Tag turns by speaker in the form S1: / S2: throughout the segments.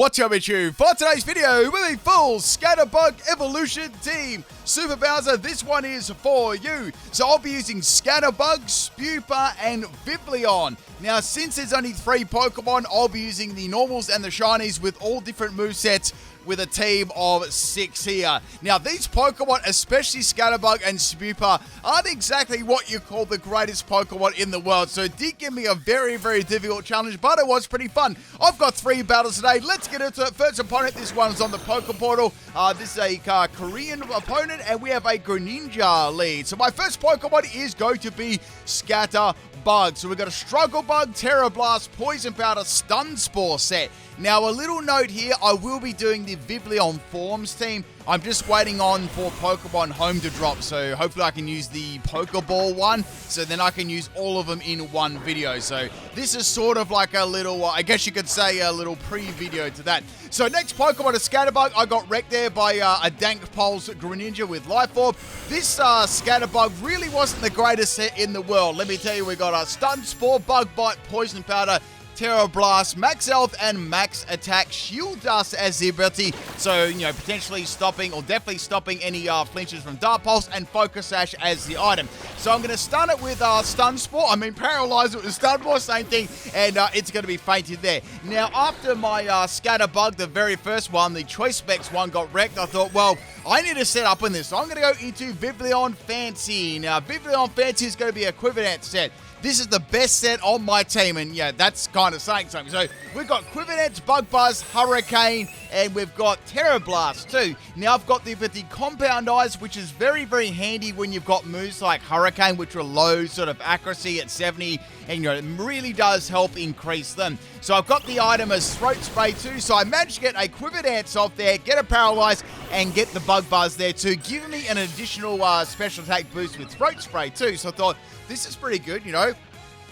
S1: What's up with you? For today's video, with a full Scatterbug evolution team. Super Bowser, this one is for you. So I'll be using Scatterbug, Spewpa, and Vivillon. Now, since there's only 3 Pokemon, I'll be using the normals and the shinies with all different movesets with a team of 6 here. Now, these Pokemon, especially Scatterbug and Spewpa, aren't exactly what you call the greatest Pokemon in the world. So it did give me a very, very difficult challenge, but it was pretty fun. I've got 3 battles today. Let's get into it. First opponent, this one's on the Poke Portal. This is a Korean opponent, and we have a Greninja lead. So my first Pokemon is going to be Scatterbug. So we've got a Struggle Bug, Terra Blast, Poison Powder, Stun Spore set. Now, a little note here, I will be doing the Vivillon Forms team. I'm just waiting on for Pokemon Home to drop, so hopefully I can use the Pokeball one, so then I can use all of them in one video. So this is sort of like a little, I guess you could say a little pre-video to that. So next Pokemon is Scatterbug. I got wrecked there by a Dank Pulse Greninja with Life Orb. This Scatterbug really wasn't the greatest set in the world. Let me tell you, we got a Stun Spore, Bug Bite, Poison Powder, Terra Blast, Max Health, and Max Attack. Shield Dust as the ability, so, you know, potentially stopping, or definitely stopping any flinches from Dark Pulse, and Focus Sash as the item. So I'm going to stun it with Stun Spore. I mean, Paralyze it with Stun Spore, same thing, and it's going to be fainted there. Now, after my Scatterbug, the very first one, the Choice Specs one, got wrecked, I thought, well, I need to set up in this. So I'm going to go into Vivillon Fancy. Now, Vivillon Fancy is going to be a Quivernet set. This is the best set on my team, and yeah, that's kind of saying something. So we've got Quivernet, Bug Buzz, Hurricane, and we've got Terra Blast too. Now I've got the Compound Eyes, which is very, very handy when you've got moves like Hurricane, which are low sort of accuracy at 70, and you know, it really does help increase them. So I've got the item as Throat Spray too, so I managed to get a Quivernet off there, get a Paralyze, and get the Bug Buzz there too, giving me an additional special attack boost with Throat Spray too. So I thought, this is pretty good, you know.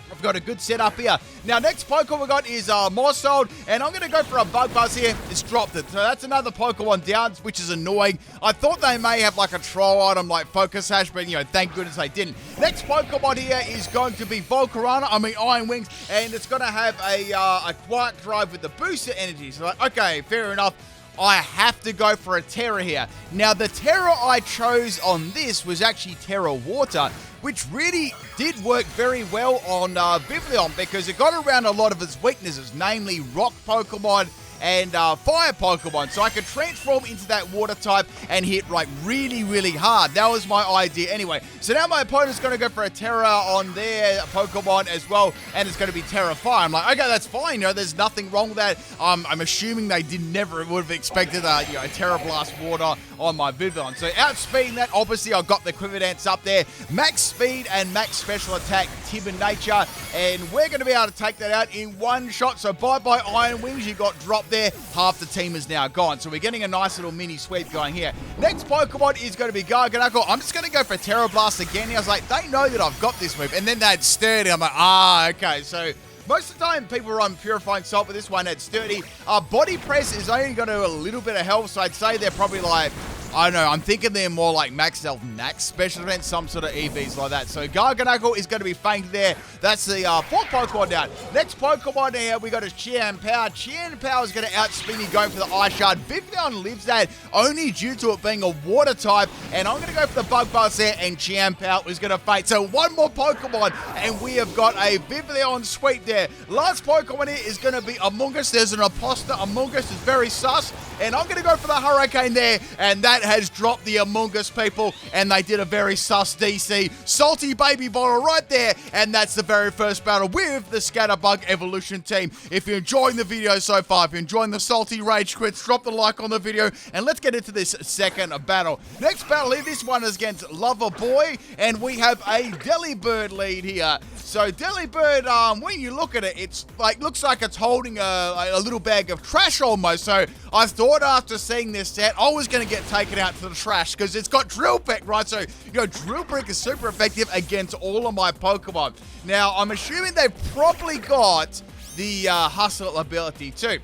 S1: I've got a good setup here. Now, next Pokemon we got is Morsold, and I'm going to go for a Bug Buzz here. It's dropped it. So that's another Pokemon down, which is annoying. I thought they may have like a troll item like Focus Sash, but, you know, thank goodness they didn't. Next Pokemon here is going to be Iron Wings, and it's going to have a Quiet Drive with the Booster Energy. So, like, okay, fair enough. I have to go for a Terra here. Now, the Terra I chose on this was actually Terra Water, which really did work very well on Vivillon because it got around a lot of its weaknesses, namely Rock Pokemon and Fire Pokemon. So I could transform into that Water type and hit like really, really hard. That was my idea anyway. So now my opponent's going to go for a Terra on their Pokemon as well, and it's going to be Terra Fire. I'm like, okay, that's fine. You know, there's nothing wrong with that. I'm assuming they never would have expected a Terra Blast Water on my Vivillon. So outspeeding that, obviously I got the Quivernet up there. Max Speed and Max Special Attack, Timid Nature, and we're going to be able to take that out in one shot. So bye-bye Iron Wings, you got dropped there. Half the team is now gone. So we're getting a nice little mini sweep going here. Next Pokemon is going to be Garganacl. I'm just going to go for Terra Blast again. I was like, they know that I've got this move. And then they'd Sturdy. I'm like, okay. So most of the time, people run Purifying Salt, but this one had Sturdy. Body Press is only going to do a little bit of health, so I'd say they're probably like, I don't know, I'm thinking they're more like Max Health Max Special Event, some sort of EVs like that. So Garganacl is going to be fainted there. That's the 4th Pokemon down. Next Pokemon here, we got a Chien-Pao. Chien-Pao is going to outspeed me going for the Ice Shard. Vivillon lives that only due to it being a Water type, and I'm going to go for the Bug Buzz there, and Chien-Pao is going to faint. So one more Pokemon, and we have got a Vivillon sweep there. Last Pokemon here is going to be Amoonguss. There's an imposter. Amoonguss is very sus, and I'm going to go for the Hurricane there, and that has dropped the Amoonguss people, and they did a very sus DC. Salty Baby Bottle right there, and that's the very first battle with the Scatterbug Evolution team. If you're enjoying the video so far, if you're enjoying the salty rage quits, drop the like on the video, and let's get into this second battle. Next battle here, this one is against Lover Boy, and we have a Delibird lead here. So Delibird, when you look at it, it's like, looks like it's holding a little bag of trash almost. So I thought after seeing this set, I was going to get taken out to the trash because it's got Drill Brick, right? So, you know, Drill Brick is super effective against all of my Pokemon. Now, I'm assuming they've probably got the Hustle ability too.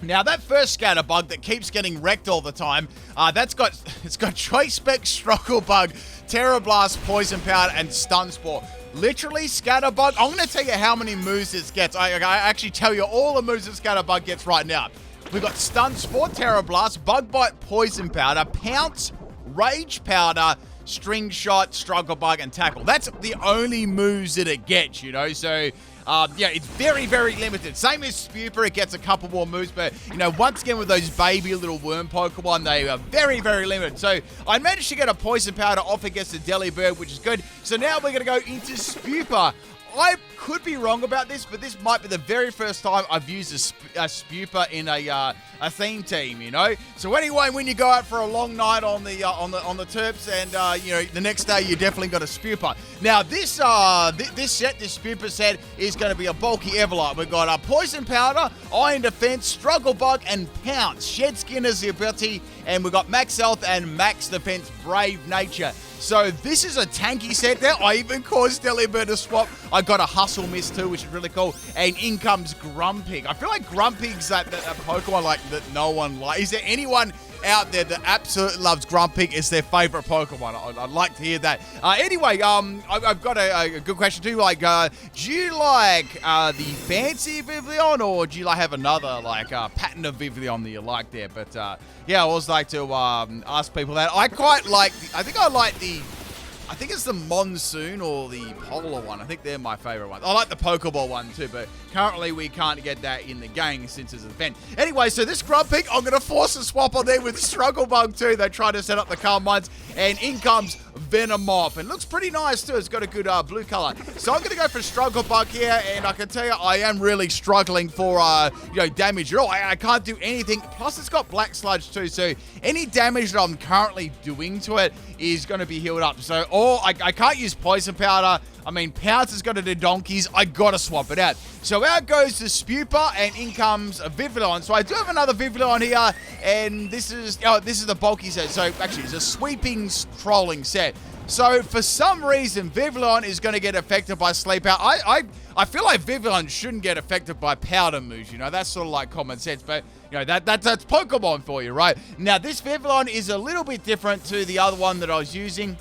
S1: Now, that first Scatterbug that keeps getting wrecked all the time, it's got Choice Spec, Struggle Bug, Terra Blast, Poison Powder, and Stun Spore. Literally, Scatterbug, I'm going to tell you how many moves this gets. I actually tell you all the moves that Scatterbug gets right now. We've got Stun Sport, Terra Blast, Bug Bite, Poison Powder, Pounce, Rage Powder, String Shot, Struggle Bug, and Tackle. That's the only moves that it gets, you know, so... yeah, it's very, very limited. Same as Spewpa, it gets a couple more moves, but, you know, once again with those baby little worm Pokemon, they are very, very limited. So, I managed to get a Poison Powder off against the Delibird, which is good. So now we're going to go into Spewpa. I could be wrong about this, but this might be the very first time I've used a Spewpa in a theme team, you know. So anyway, when you go out for a long night on the terps, and you know, the next day you definitely got a Spewpa. Now this Spewpa set is going to be a bulky Everlight. We've got a Poison Powder, Iron Defense, Struggle Bug, and Pounce. Shed Skin is the ability, and we've got Max Health and Max Defense, Brave Nature. So this is a tanky set there. I even caused Delibird to swap. I got a Hustle Miss too, which is really cool. And in comes Grumpig. I feel like Grumpig's that Pokemon like that no one likes. Is there anyone out there that absolutely loves Grumpig as their favorite Pokemon? I'd like to hear that. Anyway, I've got a good question too. Like, do you like the fancy Vivillon, or do you like have another like pattern of Vivillon that you like there? But yeah, I always like to ask people that. I quite like. I think it's the Monsoon or the Polar one. I think they're my favorite ones. I like the Pokeball one too, but currently we can't get that in the game since it's an event. Anyway, so this Grumpig, I'm going to force a swap on there with Struggle Bug too. They try to set up the Calm Minds, and in comes Venomoth. And looks pretty nice too. It's got a good blue color. So I'm going to go for Struggle Bug here, and I can tell you I am really struggling for you know, damage at all. I can't do anything. Plus it's got Black Sludge too, so any damage that I'm currently doing to it is going to be healed up. So I can't use Poison Powder. I mean, Pounce has got to do donkeys. I got to swap it out. So out goes the Spewpa, and in comes a Vivillon. So I do have another Vivillon here, and this is the bulky set. So actually, it's a sweeping, trolling set. So for some reason, Vivillon is going to get affected by Sleep Out. I feel like Vivillon shouldn't get affected by powder moves. You know, that's sort of like common sense, but you know that's Pokemon for you, right? Now this Vivillon is a little bit different to the other one that I was using.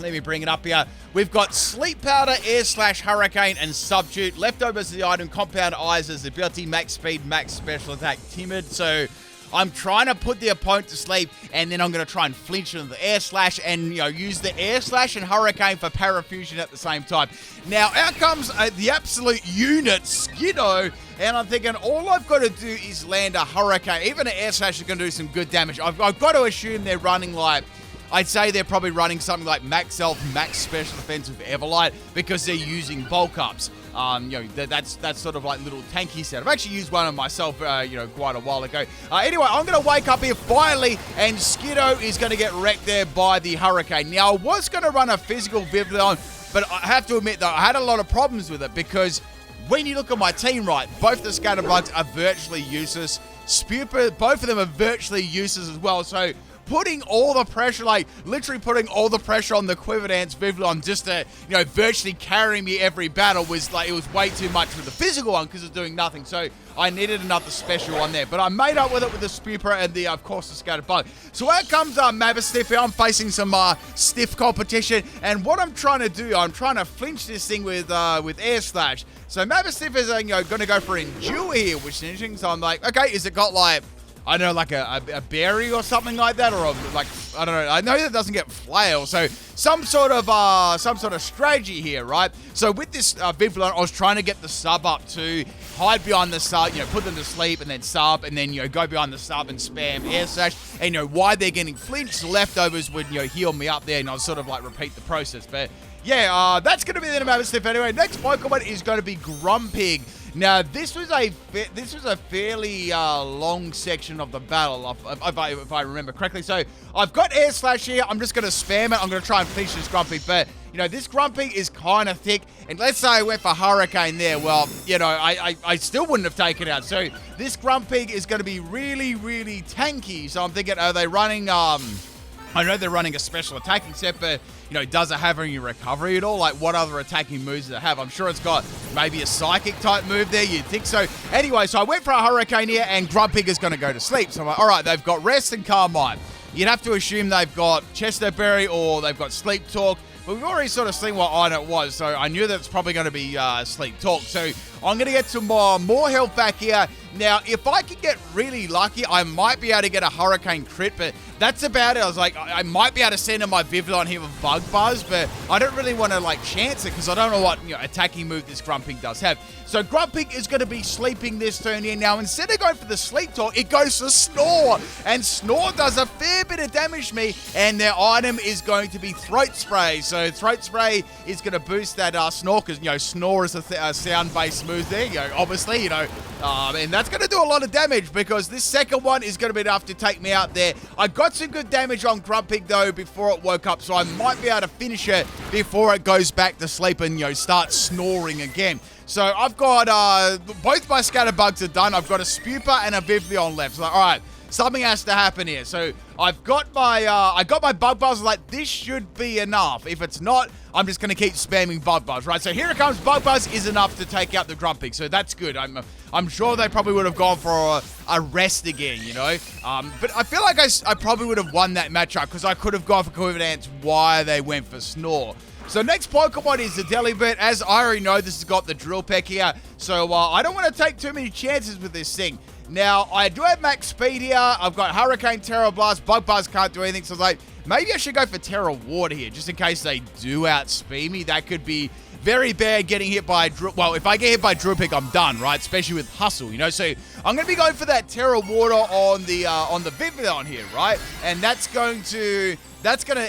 S1: Let me bring it up here. We've got Sleep Powder, Air Slash, Hurricane, and Substitute. Leftovers of the item, Compound Eyes as the ability, Max Speed, Max Special Attack, Timid. So I'm trying to put the opponent to sleep, and then I'm going to try and flinch with the Air Slash and, you know, use the Air Slash and Hurricane for Parafusion at the same time. Now, out comes the absolute unit, Skiddo, and I'm thinking all I've got to do is land a Hurricane. Even an Air Slash is going to do some good damage. I've got to assume they're running like... I'd say they're probably running something like Max Health, Max Special Defense with Everlight because they're using bulk ups. You know, that's sort of like little tanky set. I've actually used one of myself, you know, quite a while ago. Anyway, I'm going to wake up here finally, and Skiddo is going to get wrecked there by the Hurricane. Now, I was going to run a physical Vivillon, but I have to admit, though, I had a lot of problems with it because when you look at my team, right, both the Scatterbugs are virtually useless. Spewpa, both of them are virtually useless as well. So putting all the pressure, like literally putting all the pressure on the Quiverance Vivillon just to, you know, virtually carry me every battle was like, it was way too much for the physical one because it's doing nothing. So I needed another special one there. But I made up with it with the Spewpa and the, of course, the Scatterbug. So out comes Moveset here. I'm facing some stiff competition. And what I'm trying to do, I'm trying to flinch this thing with Air Slash. So Moveset is, you know, going to go for Endure here, which is interesting. So I'm like, okay, is it got like, I don't know, like a berry or something like that, or like, I don't know. I know that doesn't get flail, so some sort of strategy here, right? So with this Vivillon, I was trying to get the sub up to hide behind the sub, you know, put them to sleep and then sub, and then, you know, go behind the sub and spam Air Slash. And, you know, why they're getting flinched, the leftovers would, you know, heal me up there, and I'll sort of like repeat the process. But yeah, that's going to be the end of Moveset anyway. Next Pokemon is going to be Grumpig. Now, this was a fairly long section of the battle, if I remember correctly. So, I've got Air Slash here. I'm just going to spam it. I'm going to try and finish this Grumpig. But, you know, this Grumpig is kind of thick. And let's say I went for Hurricane there. Well, you know, I still wouldn't have taken it out. So, this Grumpig is going to be really, really tanky. So, I'm thinking, are they running... I know they're running a special attacking set, but, you know, does it have any recovery at all? Like, what other attacking moves does it have? I'm sure it's got maybe a psychic type move there. You'd think so. Anyway, so I went for a Hurricane here, and Grumpig is going to go to sleep. So I'm like, all right, they've got Rest and Calm Mind. You'd have to assume they've got Chesterberry or they've got Sleep Talk. But we've already sort of seen what item it was, so I knew that it's probably going to be Sleep Talk. So I'm going to get some more health back here. Now, if I can get really lucky, I might be able to get a Hurricane crit, but that's about it. I was like, I might be able to send in my Vivillon here with Bug Buzz, but I don't really want to, like, chance it because I don't know what, attacking move this Grumpig does have. So Grumpig is going to be sleeping this turn here. Now, instead of going for the Sleep Talk, it goes for Snore, and Snore does a fair bit of damage to me, and their item is going to be Throat Spray. So Throat Spray is going to boost that Snore, because, Snore is a sound-based move there, obviously, and that's going to do a lot of damage because this second one is going to be enough to take me out there. I got some good damage on Grumpig, though, before it woke up, so I might be able to finish it before it goes back to sleep and, starts snoring again. So I've got, both my Scatterbugs are done. I've got a Spewpa and a Vivillon left. So, all right, something has to happen here. So I've got my, I got my Bug Buzz. Like, this should be enough. If it's not, I'm just going to keep spamming Bug Buzz, right? So here it comes. Bug Buzz is enough to take out the Grumpig. So that's good. I'm sure they probably would have gone for a rest again, But I feel like I probably would have won that matchup because I could have gone for Coordinates why they went for Snore. So next Pokemon is the Delibird. As I already know, this has got the Drill Peck here. So I don't want to take too many chances with this thing. Now, I do have max speed here. I've got Hurricane, Terra Blast. Bug Buzz can't do anything. So I was like, maybe I should go for Terra Water here, just in case they do outspeed me. That could be very bad getting hit by well, if I get hit by Drill Peck, I'm done, right? Especially with Hustle, So I'm going to be going for that Terra Water on the Vivillon here, right? And that's going to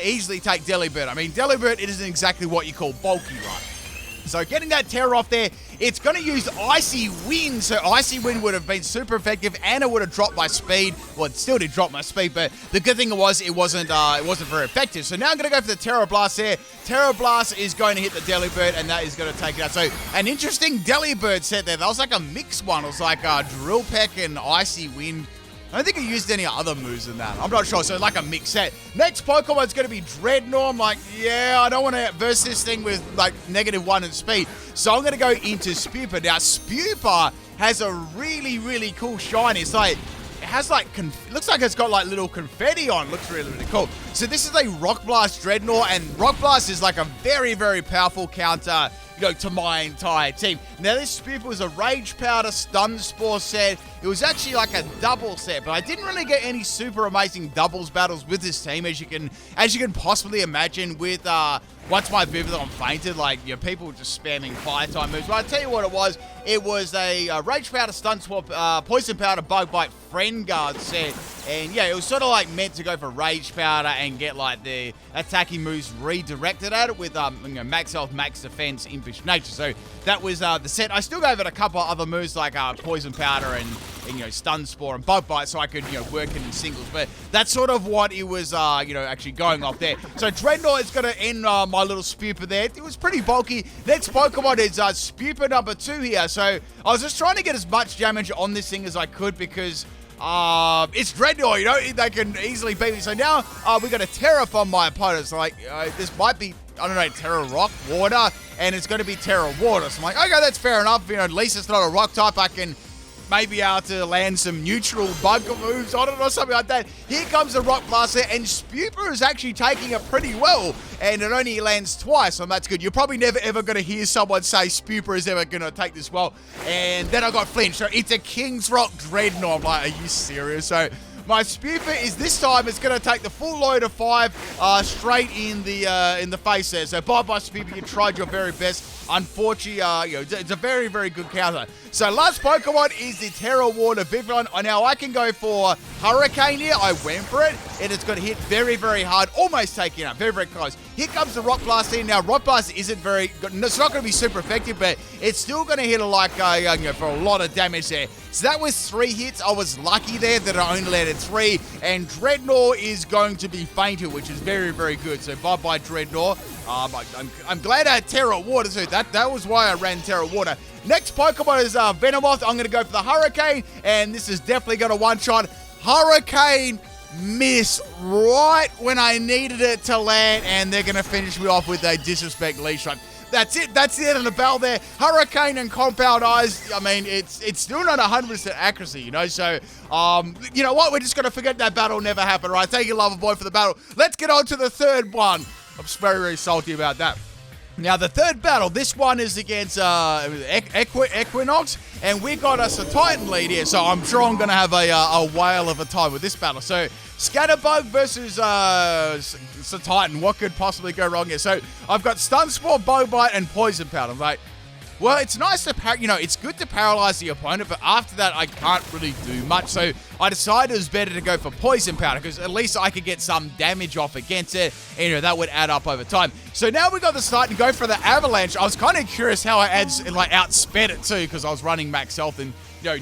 S1: easily take Delibird. I mean, Delibird, it isn't exactly what you call bulky, right? So getting that Terror off there, it's going to use Icy Wind. So Icy Wind would have been super effective, and it would have dropped my speed. Well, it still did drop my speed, but the good thing was it wasn't very effective. So now I'm going to go for the Terra Blast there. Terra Blast is going to hit the Delibird, and that is going to take it out. So an interesting Delibird set there. That was like a mixed one. It was like Drill Peck and Icy Wind. I don't think I used any other moves than that. I'm not sure. So like a mix set. Next Pokemon's going to be Dreadnought. I'm like, yeah, I don't want to verse this thing with like -1 in speed. So I'm going to go into Spewpa. Now, Spewpa has a really, really cool shiny. It's like, it has like, looks like it's got like little confetti on. Looks really, really cool. So this is a Rock Blast Dreadnought, and Rock Blast is like a very, very powerful counter, to my entire team. Now, this Spewpa was a Rage Powder Stun Spore set. It was actually like a double set, but I didn't really get any super amazing doubles battles with this team, as you can possibly imagine with once my Vivillon fainted, like, people were just spamming fire type moves. But I'll tell you what it was. It was a Rage Powder Stun Swap, Poison Powder Bug Bite Friend Guard set. And yeah, it was sort of like meant to go for Rage Powder and get like the attacking moves redirected at it with max health, max defense, impish nature. So that was the set. I still gave it a couple of other moves like Poison Powder and Stun Spore and Bug Bite, so I could work it in singles. But that's sort of what it was actually going off there. So Dreadnought is going to end my little Spewpa there. It was pretty bulky. Next Pokemon is Spewpa number 2 here. So I was just trying to get as much damage on this thing as I could because it's Dreadnought, they can easily beat me. So now we got a Terra from my opponents. Like, this might be, I don't know, Terra Rock, Water, and it's going to be Terra Water. So I'm like, okay, that's fair enough. At least it's not a rock type. I can maybe able to land some neutral bug moves on it or something like that. Here comes the Rock Blaster, and Spewpa is actually taking it pretty well, and it only lands twice, so that's good. You're probably never ever going to hear someone say Spewpa is ever going to take this well. And then I got flinched, so it's a King's Rock Dreadnought. I'm like, are you serious? So my Spewpa is this time, it's going to take the full load of 5 straight in the face there. So bye-bye, Spewpa. You tried your very best. Unfortunately, it's a very, very good counter. So last Pokemon is the Terra Water Vivillon. Now I can go for Hurricane here. I went for it, and it's going to hit very, very hard, almost taking it out, very, very close. Here comes the Rock Blast in. Now Rock Blast isn't very good. It's not going to be super effective, but it's still going to hit for a lot of damage there. So that was 3 hits. I was lucky there that I only landed 3, and Dreadnought is going to be fainted, which is very, very good. So bye-bye, Dreadnought. I'm glad I had Terra Water too. That was why I ran Terra Water. Next Pokemon is Venomoth. I'm going to go for the Hurricane, and this is definitely going to one-shot. Hurricane miss right when I needed it to land, and they're going to finish me off with a Disrespect Leash Shot. That's it. That's the end of the bell there. Hurricane and Compound Eyes. I mean, it's still not 100% accuracy, So, you know what? We're just going to forget that battle never happened, right? Thank you, Lover Boy, for the battle. Let's get on to the third one. I'm just very, very salty about that. Now, the third battle, this one is against Equinox, and we got us a Titan lead here, so I'm sure I'm going to have a whale of a time with this battle. So, Scatterbug versus Titan, what could possibly go wrong here? So, I've got Stun Spore, Bug Bite, and Poison Powder. I'm like, well, it's nice to, it's good to paralyze the opponent, but after that, I can't really do much. So I decided it was better to go for Poison Powder, because at least I could get some damage off against it, and that would add up over time. So now we got the start and go for the Avalanche. I was kind of curious how I outsped it too, because I was running max health and,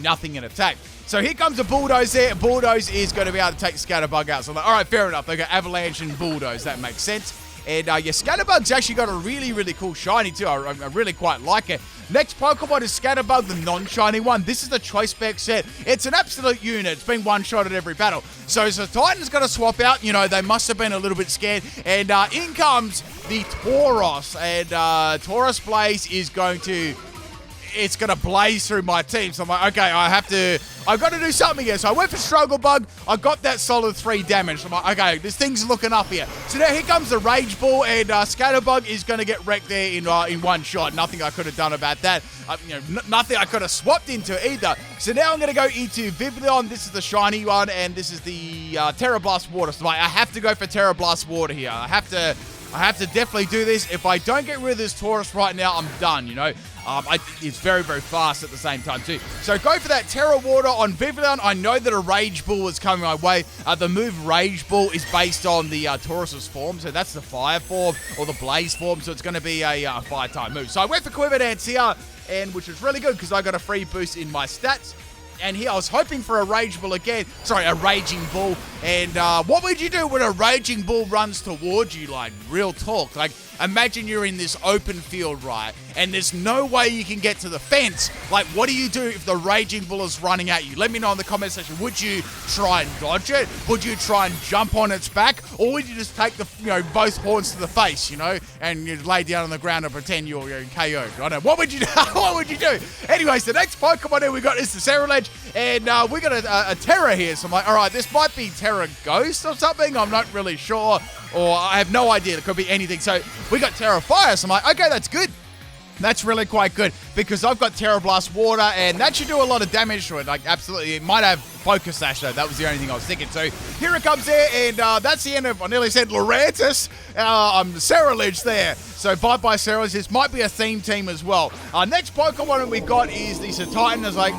S1: nothing in attack. So here comes a Bulldoze there. Bulldoze is going to be able to take Scatterbug out. So I'm like, all right, fair enough. They got Avalanche and Bulldoze. That makes sense. And yeah, Scatterbug's actually got a really, really cool shiny too. I really quite like it. Next Pokemon is Scatterbug, the non-shiny one. This is the Choice Spec set. It's an absolute unit. It's been one-shot at every battle. So Titan's going to swap out. They must have been a little bit scared. And in comes the Tauros. And Tauros Blaze is going to... It's going to blaze through my team. So I'm like, okay, I've got to do something here. So I went for Struggle Bug. I got that solid 3 damage. So I'm like, okay, this thing's looking up here. So now here comes the Rage Ball, and Scatterbug is going to get wrecked there in one shot. Nothing I could have done about that. Nothing I could have swapped into either. So now I'm going to go into Vivillon. This is the shiny one, and this is the Terra Blast Water. So I have to go for Terra Blast Water here. I have to definitely do this. If I don't get rid of this Tauros right now, I'm done, it's very, very fast at the same time too. So go for that Terra Water on Vivillon. I know that a Rage Bull is coming my way. The move Rage Bull is based on the Taurus's form. So that's the Fire form or the Blaze form. So it's going to be a Fire type move. So I went for Quiver Dance here, which was really good because I got a free boost in my stats. And here I was hoping for a Rage Bull again. Sorry, a Raging Bull. And what would you do when a Raging Bull runs towards you? Like, real talk. Like, imagine you're in this open field, right? And there's no way you can get to the fence. Like, what do you do if the Raging Bull is running at you? Let me know in the comment section. Would you try and dodge it? Would you try and jump on its back? Or would you just take the, both horns to the face, and you lay down on the ground and pretend you're KO'd? I don't know. What would you do? What would you do? Anyways, the next Pokemon here we got is the Ceruledge, and we got a Terra here. So I'm like, all right, this might be Terra Ghost or something. I'm not really sure, or I have no idea. It could be anything. So we got Terra Fire. So I'm like, okay, that's good. That's really quite good because I've got Terra Blast Water, and that should do a lot of damage to it. Like, absolutely. It might have Focus Sash, though. That was the only thing I was thinking. So here it comes there, and that's the end of, I nearly said Lurantis. Ceruledge there. So bye-bye Ceruledge. This might be a theme team as well. Next Pokemon that we got is the Titan. Is like,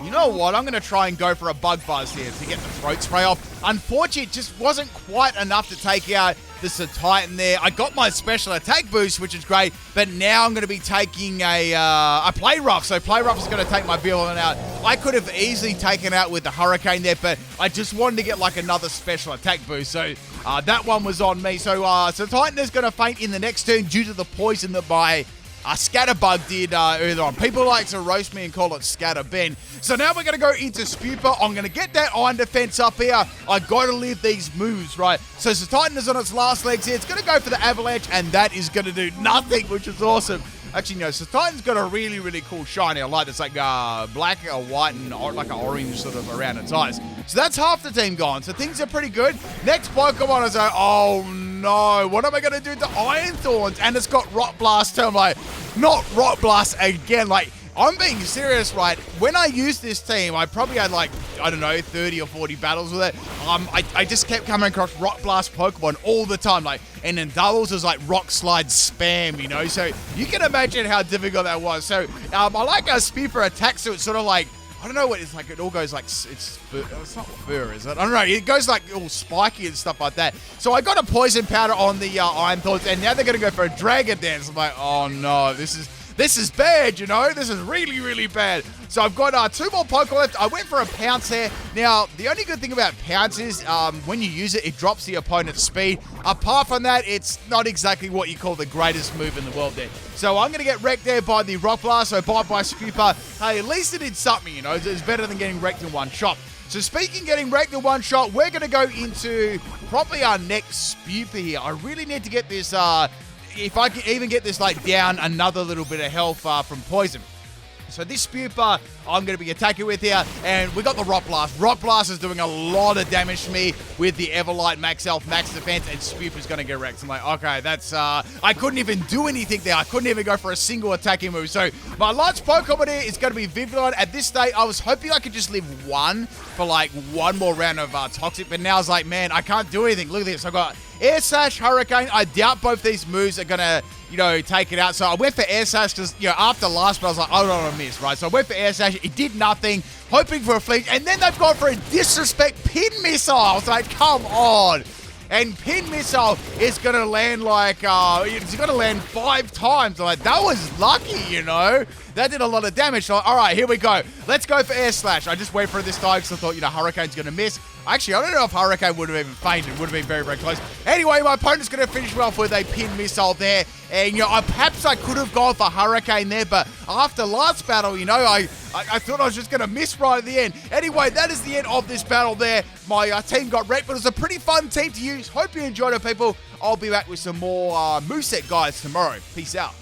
S1: you know what? I'm going to try and go for a Bug Buzz here to get the Throat Spray off. Unfortunately, it just wasn't quite enough to take out this Titan there. I got my special attack boost, which is great, but now I'm going to be taking a Play Rough. So Play Rough is going to take my Vivillon out. I could have easily taken out with the Hurricane there, but I just wanted to get like another special attack boost. So that one was on me. So Titan is going to faint in the next turn due to the poison that my Scatterbug did earlier on. People like to roast me and call it Scatterben. So now we're going to go into Spewpa. I'm going to get that Iron Defense up here. I got to live these moves, right? So Titan is on its last legs here. It's going to go for the Avalanche, and that is going to do nothing, which is awesome. Actually, no, Titan's got a really, really cool shiny. I like this, like black, a white, and like an orange sort of around its eyes. So that's half the team gone. So things are pretty good. Next Pokemon is like, oh no, what am I going to do to Iron Thorns? And it's got Rock Blast too. I'm like, not Rock Blast again. Like, I'm being serious, right? When I used this team, I probably had like, I don't know, 30 or 40 battles with it. I just kept coming across Rock Blast Pokemon all the time. Like, and in doubles, it was like Rock Slide spam, So you can imagine how difficult that was. So I like how Spewpa attacks, so it's sort of like, I don't know what it's like. It all goes like, it's not fur, is it? I don't know. It goes like all spiky and stuff like that. So I got a Poison Powder on the Iron Thorns, and now they're going to go for a Dragon Dance. I'm like, oh no, this is bad, This is really, really bad. So I've got 2 more Pokemon left. I went for a Pounce here. Now, the only good thing about Pounce is when you use it, it drops the opponent's speed. Apart from that, it's not exactly what you call the greatest move in the world there. So I'm going to get wrecked there by the Rock Blast. So bye-bye Spewpa. Hey, at least it did something, It's better than getting wrecked in one shot. So speaking getting wrecked in one shot, we're going to go into probably our next Spewpa here. I really need to get this... if I can even get this like down another little bit of health from poison. So this Spewpa, I'm going to be attacking with here, and we got the Rock Blast. Rock Blast is doing a lot of damage to me with the Everlight Max Health, Max Defense, and Spewpa's going to get wrecked. I'm like, okay, that's, I couldn't even do anything there. I couldn't even go for a single attacking move. So my launch Pokemon here is going to be Vivillon. At this stage, I was hoping I could just live one for like one more round of Toxic, but now I was like, man, I can't do anything. Look at this. I've got Air Slash, Hurricane. I doubt both these moves are going to, take it out. So I went for Air Slash because, after last spell, I was like, I don't want to miss, right? So I went for Air Slash. It did nothing, hoping for a flinch. And then they've gone for a Disrespect Pin Missile. I was like, come on. And Pin Missile is going to land like, it's going to land 5 times. I'm like, that was lucky, That did a lot of damage. So, all right, here we go. Let's go for Air Slash. I just wait for it this time because I thought, Hurricane's going to miss. Actually, I don't know if Hurricane would have even fainted. It would have been very, very close. Anyway, my opponent's going to finish well with a Pin Missile there. And, perhaps I could have gone for Hurricane there, but after last battle, I thought I was just going to miss right at the end. Anyway, that is the end of this battle there. My team got wrecked, but it was a pretty fun team to use. Hope you enjoyed it, people. I'll be back with some more Moveset guides tomorrow. Peace out.